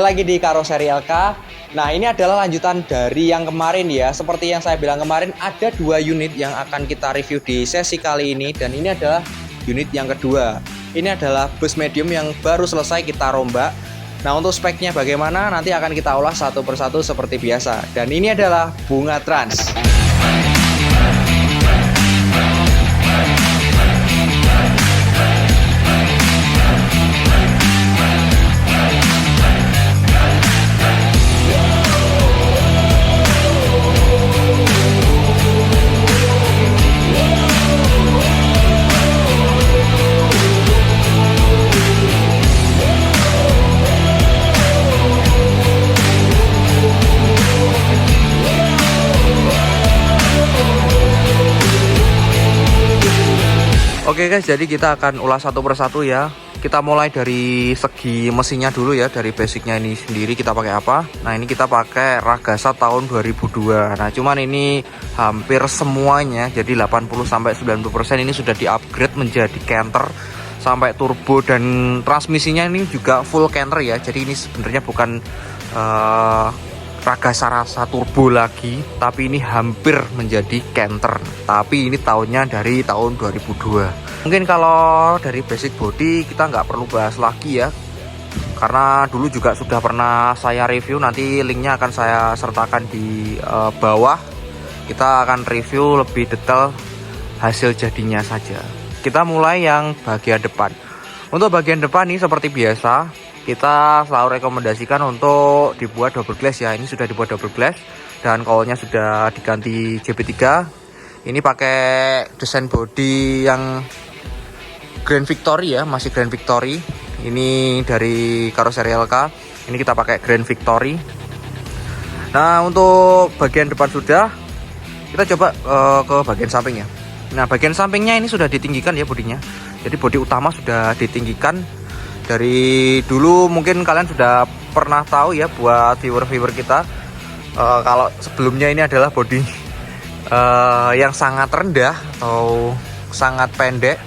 Lagi di Karoseri LK. Nah, ini adalah lanjutan dari yang kemarin ya. Seperti yang saya bilang kemarin, ada 2 unit yang akan kita review di sesi kali ini. Dan ini adalah unit yang kedua. Ini adalah bus medium yang baru selesai kita rombak. Nah, untuk speknya bagaimana nanti akan kita ulas satu persatu seperti biasa. Dan ini adalah Bunga Trans. Oke guys, jadi kita akan ulas satu persatu ya. Kita mulai dari segi mesinnya dulu ya, dari basicnya ini sendiri kita pakai apa. Nah, ini kita pakai Ragasa tahun 2002. Nah, cuman ini hampir semuanya, jadi 80-90% ini sudah di-upgrade menjadi Canter sampai turbo, dan transmisinya ini juga full Canter ya. Jadi ini sebenarnya bukan Ragasa rasa turbo lagi, tapi ini hampir menjadi Canter. Tapi ini tahunnya dari tahun 2002. Mungkin kalau dari basic body kita nggak perlu bahas lagi ya, karena dulu juga sudah pernah saya review. Nanti linknya akan saya sertakan di bawah. Kita akan review lebih detail hasil jadinya saja. Kita mulai yang bagian depan. Untuk bagian depan ini seperti biasa, kita selalu rekomendasikan untuk dibuat double glass ya. Ini sudah dibuat double glass dan coilnya sudah diganti JB3. Ini pakai desain body yang Grand Victory ya, masih Grand Victory. Ini dari Karoseri LK. Ini kita pakai Grand Victory. Nah, untuk bagian depan sudah, kita coba ke bagian sampingnya. Nah, bagian sampingnya ini sudah ditinggikan ya bodinya. Jadi bodi utama sudah ditinggikan. Dari dulu mungkin kalian sudah pernah tahu ya, buat viewer-viewer kita, kalau sebelumnya ini adalah bodi yang sangat rendah atau sangat pendek.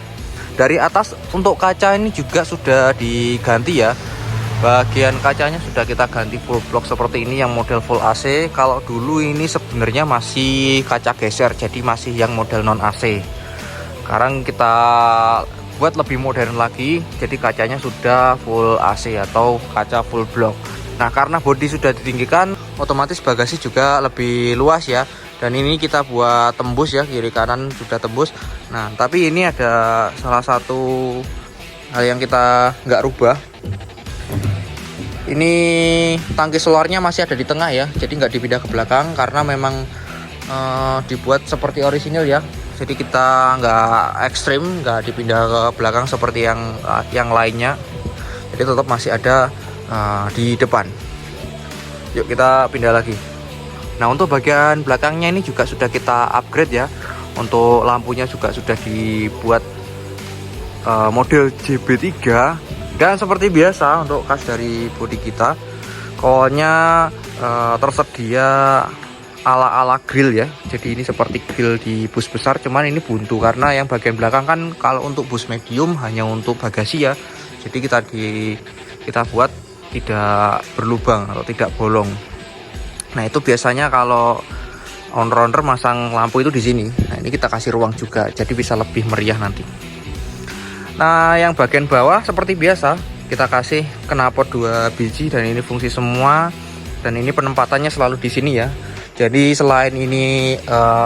Dari atas untuk kaca ini juga sudah diganti ya. Bagian kacanya sudah kita ganti full block seperti ini yang model full AC. Kalau dulu ini sebenarnya masih kaca geser, jadi masih yang model non AC. Sekarang kita buat lebih modern lagi, jadi kacanya sudah full AC atau kaca full block. Nah, karena bodi sudah ditinggikan, otomatis bagasi juga lebih luas ya. Dan ini kita buat tembus ya, kiri kanan sudah tembus. Nah, tapi ini ada salah satu hal yang kita nggak rubah. Ini tangki solarnya masih ada di tengah ya, jadi nggak dipindah ke belakang karena memang dibuat seperti orisinil ya. Jadi kita nggak ekstrim, nggak dipindah ke belakang seperti yang lainnya. Jadi tetap masih ada di depan. Yuk kita pindah lagi. Nah, untuk bagian belakangnya ini juga sudah kita upgrade ya. Untuk lampunya juga sudah dibuat model JB3. Dan seperti biasa untuk khas dari bodi kita, coilnya tersedia ala-ala grill ya. Jadi ini seperti grill di bus besar, cuman ini buntu karena yang bagian belakang kan kalau untuk bus medium hanya untuk bagasi ya. Jadi kita buat tidak berlubang atau tidak bolong. Nah, itu biasanya kalau owner masang lampu itu di sini. Nah, ini kita kasih ruang juga, jadi bisa lebih meriah nanti. Nah, yang bagian bawah seperti biasa kita kasih knalpot 2 biji dan ini fungsi semua. Dan ini penempatannya selalu di sini ya. Jadi selain ini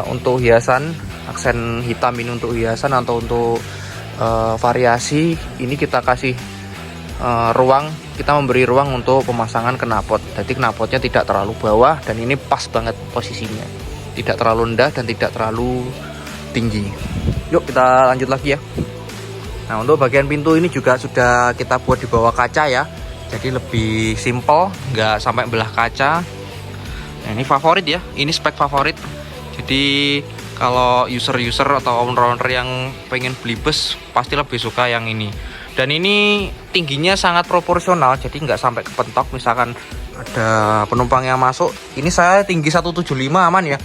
untuk hiasan, aksen hitam ini untuk hiasan atau untuk variasi, ini kita kasih ruang, kita memberi ruang untuk pemasangan knalpot. Jadi knalpotnya tidak terlalu bawah dan ini pas banget posisinya, tidak terlalu rendah dan tidak terlalu tinggi. Yuk kita lanjut lagi ya. Nah, untuk bagian pintu ini juga sudah kita buat di bawah kaca ya, jadi lebih simple, nggak sampai belah kaca. Nah, ini favorit ya, ini spek favorit. Jadi kalau user-user atau owner yang pengen beli bus pasti lebih suka yang ini. Dan ini tingginya sangat proporsional, jadi nggak sampai kepentok. Misalkan ada penumpang yang masuk, ini saya tinggi 175 aman ya,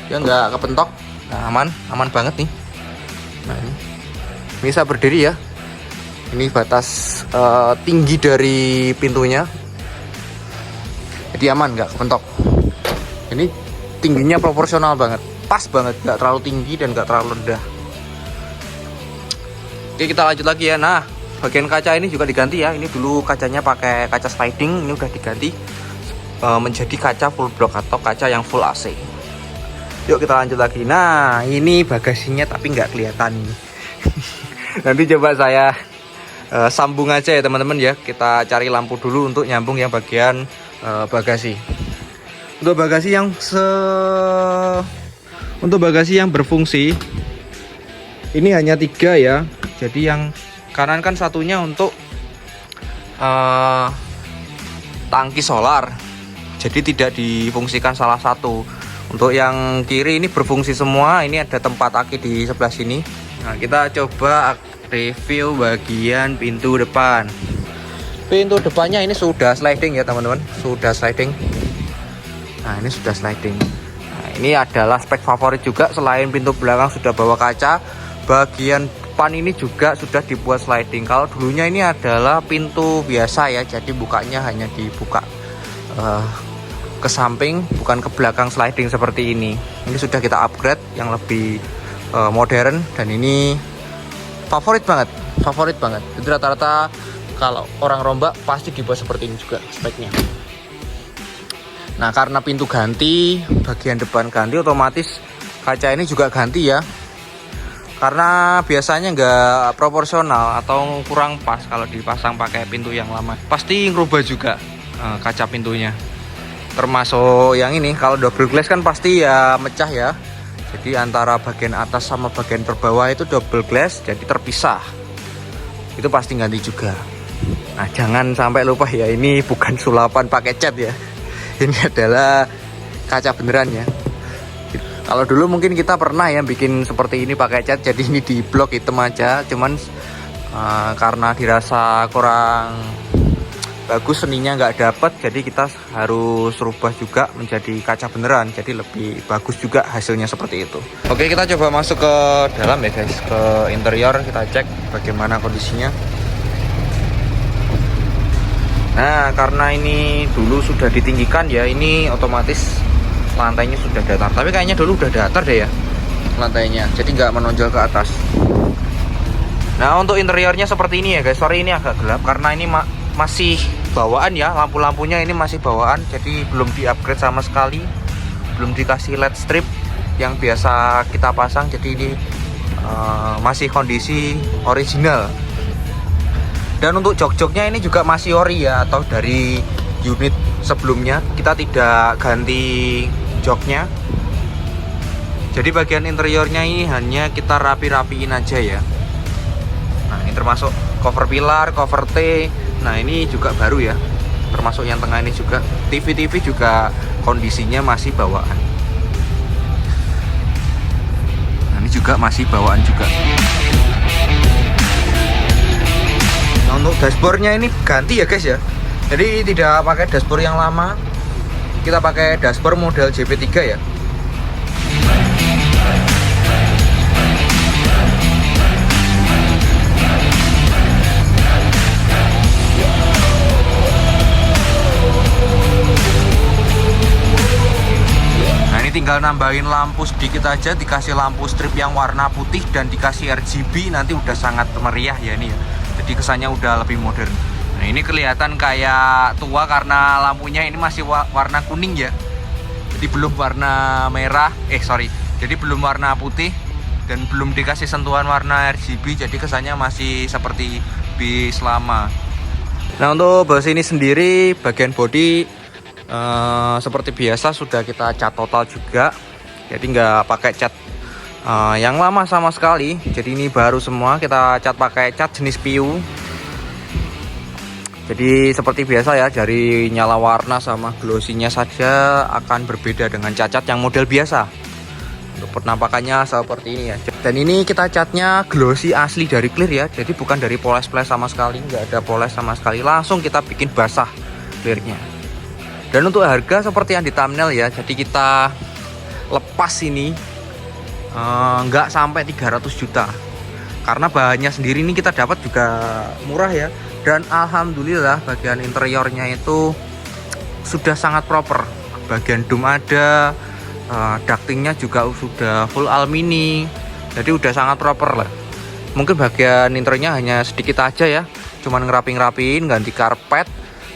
ya nggak kepentok. Nah, aman banget nih. Nah, ini bisa berdiri ya. Ini batas tinggi dari pintunya. jadi aman, nggak kepentok. Ini tingginya proporsional banget, pas banget, nggak terlalu tinggi dan nggak terlalu rendah. Oke, kita lanjut lagi ya. Nah, bagian kaca ini juga diganti ya. Ini dulu kacanya pakai kaca sliding, ini udah diganti menjadi kaca full block atau kaca yang full AC. Yuk kita lanjut lagi. Nah, ini bagasinya tapi nggak kelihatan. Nanti coba saya sambung aja ya teman-teman ya. Kita cari lampu dulu untuk nyambung yang bagian bagasi. Untuk bagasi yang berfungsi ini hanya 3 ya. Jadi yang kanan kan satunya untuk tangki solar. Jadi tidak difungsikan salah satu. Untuk yang kiri ini berfungsi semua. Ini ada tempat aki di sebelah sini. Nah, kita coba review bagian pintu depan. Pintu depannya ini sudah sliding ya teman-teman. Sudah sliding. Nah, ini sudah sliding. Nah, ini adalah spek favorit juga. Selain pintu belakang sudah bawa kaca, bagian depan ini juga sudah dibuat sliding. Kalau dulunya ini adalah pintu biasa ya, jadi bukanya hanya dibuka ke samping, bukan ke belakang sliding seperti ini. Ini sudah kita upgrade yang lebih modern, dan ini favorit banget. Jadi rata-rata kalau orang rombak pasti dibuat seperti ini juga speknya. Nah, karena pintu ganti, bagian depan ganti, otomatis kaca ini juga ganti ya. Karena biasanya nggak proporsional atau kurang pas kalau dipasang pakai pintu yang lama. Pasti ngerubah juga kaca pintunya. Termasuk yang ini, kalau double glass kan pasti ya mecah ya. Jadi antara bagian atas sama bagian terbawah itu double glass, jadi terpisah. Itu pasti ganti juga. Nah, jangan sampai lupa ya, ini bukan sulapan pakai cat ya. Ini adalah kaca beneran ya. Kalau dulu mungkin kita pernah ya bikin seperti ini pakai cat, jadi ini di blok hitam aja. Cuman karena dirasa kurang bagus, seninya nggak dapet, jadi kita harus rubah juga menjadi kaca beneran, jadi lebih bagus juga hasilnya seperti itu. Oke, kita coba masuk ke dalam ya guys, ke interior, kita cek bagaimana kondisinya. Nah, karena ini dulu sudah ditinggikan ya, ini otomatis lantainya sudah datar. Tapi kayaknya dulu udah datar deh ya lantainya, jadi nggak menonjol ke atas. Nah, untuk interiornya seperti ini ya guys. Sorry ini agak gelap karena ini masih bawaan ya, lampu-lampunya ini masih bawaan, jadi belum di-upgrade sama sekali, belum dikasih LED strip yang biasa kita pasang, jadi ini masih kondisi original. Dan untuk jok-joknya ini juga masih ori ya, atau dari unit sebelumnya, kita tidak ganti joknya. Jadi bagian interiornya ini hanya kita rapi-rapiin aja ya. Nah, ini termasuk cover pilar, cover T. Nah, ini juga baru ya, termasuk yang tengah ini juga. TV juga kondisinya masih bawaan. Nah, ini juga masih bawaan juga. Nah, untuk dashboardnya ini ganti ya guys ya. Jadi tidak pakai dashboard yang lama, kita pakai dashboard model JP3 ya. Tinggal nambahin lampu sedikit aja, dikasih lampu strip yang warna putih dan dikasih RGB, nanti udah sangat meriah ya ini ya. Jadi kesannya udah lebih modern. Nah, ini kelihatan kayak tua karena lampunya ini masih warna kuning ya. Jadi belum warna merah, jadi belum warna putih dan belum dikasih sentuhan warna RGB, jadi kesannya masih seperti bis lama. Nah, untuk bus ini sendiri bagian bodi seperti biasa sudah kita cat total juga, jadi nggak pakai cat yang lama sama sekali. Jadi ini baru semua, kita cat pakai cat jenis PU. Jadi seperti biasa ya, dari nyala warna sama glossinya saja akan berbeda dengan cat yang model biasa. Untuk penampakannya seperti ini ya. Dan ini kita catnya glossy asli dari clear ya, jadi bukan dari poles sama sekali, nggak ada poles sama sekali, langsung kita bikin basah clearnya. Dan untuk harga seperti yang di thumbnail ya, jadi kita lepas ini nggak sampai 300 juta. Karena bahannya sendiri ini kita dapat juga murah ya. Dan alhamdulillah bagian interiornya itu sudah sangat proper. Bagian dom ada, ductingnya juga sudah full alumini, jadi udah sangat proper lah. Mungkin bagian interiornya hanya sedikit aja ya, cuman ngerapin, ganti karpet,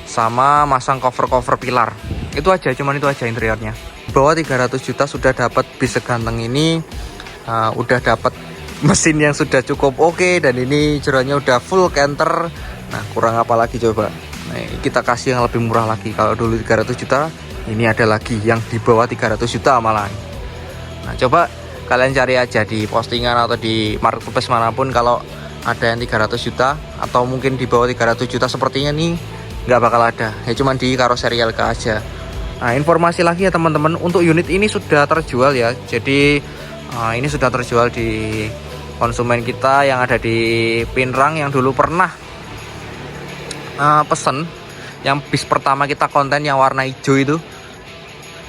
sama masang cover pilar. Itu aja, cuman itu aja interiornya. Bawah 300 juta sudah dapat bis seganteng ini, udah dapat mesin yang sudah cukup oke, dan ini jeroannya udah full canter. Nah, kurang apa lagi coba? Nah, kita kasih yang lebih murah lagi. Kalau dulu 300 juta, ini ada lagi yang di bawah 300 juta malahan. Nah, coba kalian cari aja di postingan atau di marketplace manapun, kalau ada yang 300 juta atau mungkin di bawah 300 juta sepertinya nih, nggak bakal ada. Ya cuman di Karoseri LK aja. Nah, informasi lagi ya teman-teman, untuk unit ini sudah terjual ya. Jadi ini sudah terjual di konsumen kita yang ada di Pinrang, yang dulu pernah pesen yang bis pertama kita konten yang warna hijau itu.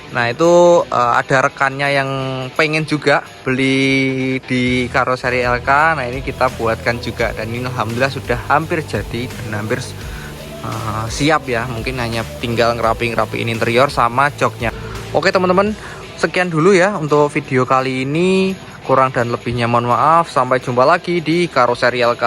Nah, itu ada rekannya yang pengen juga beli di Karoseri LK. Nah, ini kita buatkan juga, dan ini alhamdulillah sudah hampir jadi dan hampir siap ya. Mungkin hanya tinggal ngerapiin interior sama joknya. Oke teman-teman, sekian dulu ya untuk video kali ini. Kurang dan lebihnya mohon maaf. Sampai jumpa lagi di Karoseri LK.